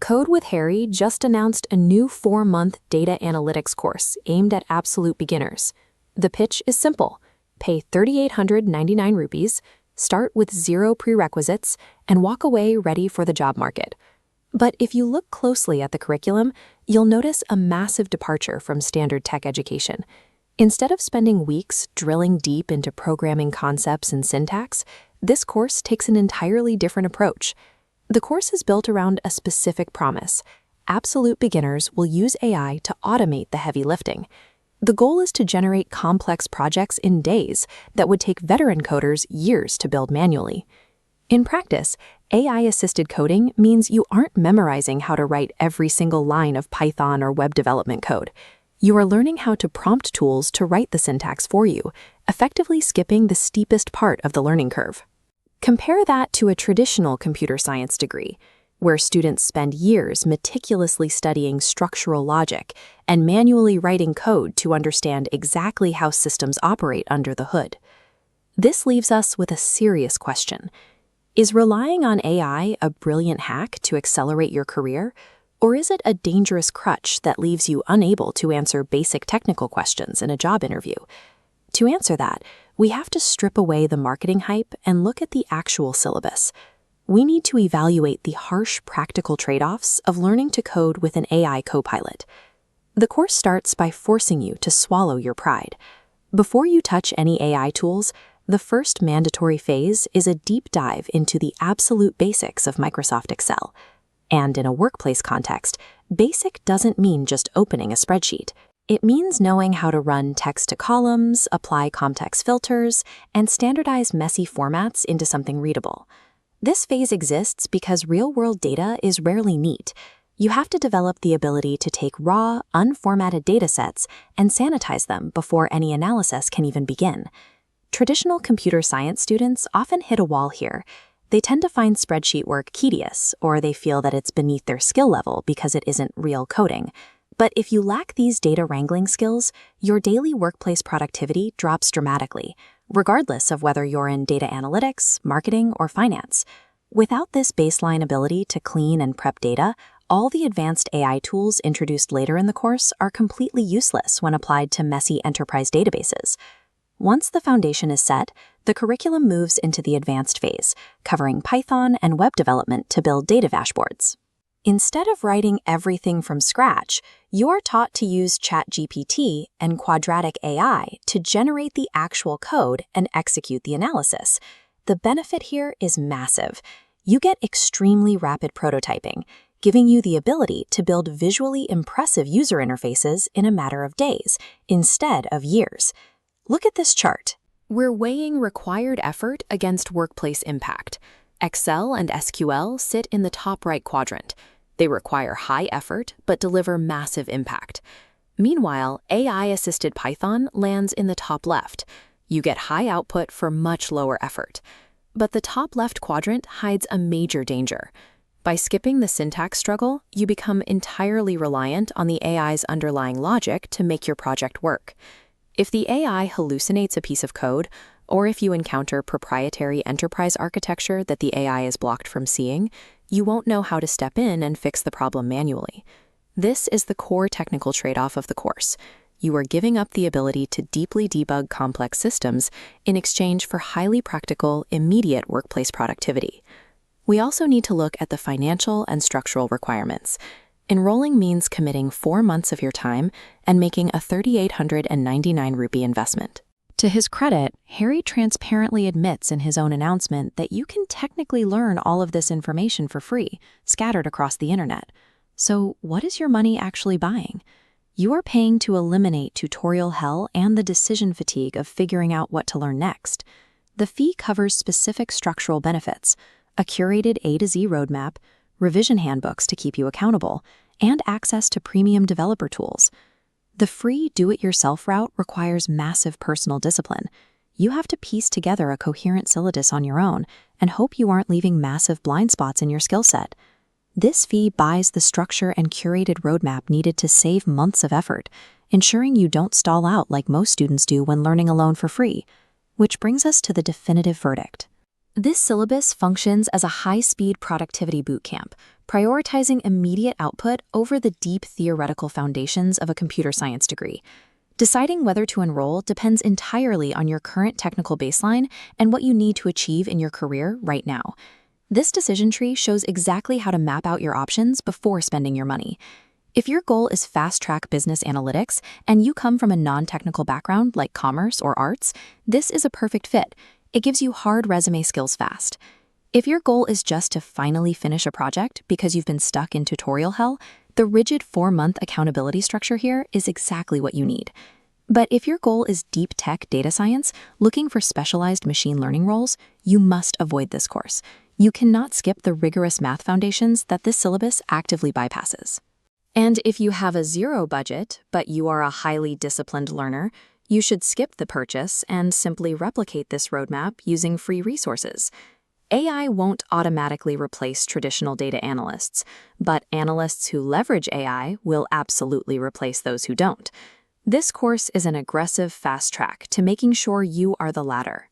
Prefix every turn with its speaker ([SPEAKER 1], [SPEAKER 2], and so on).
[SPEAKER 1] Code with Harry just announced a new 4-month data analytics course aimed at absolute beginners. The pitch is simple. Pay 3,899 rupees, start with 0 prerequisites, and walk away ready for the job market. But if you look closely at the curriculum, you'll notice a massive departure from standard tech education. Instead of spending weeks drilling deep into programming concepts and syntax, this course takes an entirely different approach. The course is built around a specific promise. Absolute beginners will use AI to automate the heavy lifting. The goal is to generate complex projects in days that would take veteran coders years to build manually. In practice, AI-assisted coding means you aren't memorizing how to write every single line of Python or web development code. You are learning how to prompt tools to write the syntax for you, effectively skipping the steepest part of the learning curve. Compare that to a traditional computer science degree, where students spend years meticulously studying structural logic and manually writing code to understand exactly how systems operate under the hood. This leaves us with a serious question. Is relying on AI a brilliant hack to accelerate your career, or is it a dangerous crutch that leaves you unable to answer basic technical questions in a job interview? To answer that, we have to strip away the marketing hype and look at the actual syllabus. We need to evaluate the harsh practical trade-offs of learning to code with an AI copilot. The course starts by forcing you to swallow your pride. Before you touch any AI tools, the first mandatory phase is a deep dive into the absolute basics of Microsoft Excel. And in a workplace context, basic doesn't mean just opening a spreadsheet. It means knowing how to run text to columns, apply context filters, and standardize messy formats into something readable. This phase exists because real-world data is rarely neat. You have to develop the ability to take raw, unformatted datasets and sanitize them before any analysis can even begin. Traditional computer science students often hit a wall here. They tend to find spreadsheet work tedious, or they feel that it's beneath their skill level because it isn't real coding. But if you lack these data wrangling skills, your daily workplace productivity drops dramatically, regardless of whether you're in data analytics, marketing, or finance. Without this baseline ability to clean and prep data, all the advanced AI tools introduced later in the course are completely useless when applied to messy enterprise databases. Once the foundation is set, the curriculum moves into the advanced phase, covering Python and web development to build data dashboards. Instead of writing everything from scratch, you are taught to use ChatGPT and quadratic AI to generate the actual code and execute the analysis. The benefit here is massive. You get extremely rapid prototyping, giving you the ability to build visually impressive user interfaces in a matter of days, instead of years. Look at this chart. We're weighing required effort against workplace impact. Excel and SQL sit in the top right quadrant. They require high effort but deliver massive impact. Meanwhile, AI-assisted Python lands in the top left. You get high output for much lower effort. But the top left quadrant hides a major danger. By skipping the syntax struggle, you become entirely reliant on the AI's underlying logic to make your project work. If the AI hallucinates a piece of code, or if you encounter proprietary enterprise architecture that the AI is blocked from seeing, you won't know how to step in and fix the problem manually. This is the core technical trade-off of the course. You are giving up the ability to deeply debug complex systems in exchange for highly practical, immediate workplace productivity. We also need to look at the financial and structural requirements. Enrolling means committing 4 months of your time and making a 3,899 rupee investment. To his credit, Harry transparently admits in his own announcement that you can technically learn all of this information for free, scattered across the internet. So what is your money actually buying? You are paying to eliminate tutorial hell and the decision fatigue of figuring out what to learn next. The fee covers specific structural benefits, a curated A to Z roadmap, revision handbooks to keep you accountable, and access to premium developer tools. The free do-it-yourself route requires massive personal discipline. You have to piece together a coherent syllabus on your own and hope you aren't leaving massive blind spots in your skill set. This fee buys the structure and curated roadmap needed to save months of effort, ensuring you don't stall out like most students do when learning alone for free. Which brings us to the definitive verdict. This syllabus functions as a high-speed productivity bootcamp, prioritizing immediate output over the deep theoretical foundations of a computer science degree. Deciding whether to enroll depends entirely on your current technical baseline and what you need to achieve in your career right now. This decision tree shows exactly how to map out your options before spending your money. If your goal is fast-track business analytics and you come from a non-technical background like commerce or arts, this is a perfect fit. It gives you hard resume skills fast. If your goal is just to finally finish a project because you've been stuck in tutorial hell, the rigid 4-month accountability structure here is exactly what you need. But if your goal is deep tech data science, looking for specialized machine learning roles, you must avoid this course. You cannot skip the rigorous math foundations that this syllabus actively bypasses. And if you have a zero budget, but you are a highly disciplined learner, you should skip the purchase and simply replicate this roadmap using free resources. AI won't automatically replace traditional data analysts, but analysts who leverage AI will absolutely replace those who don't. This course is an aggressive fast track to making sure you are the latter.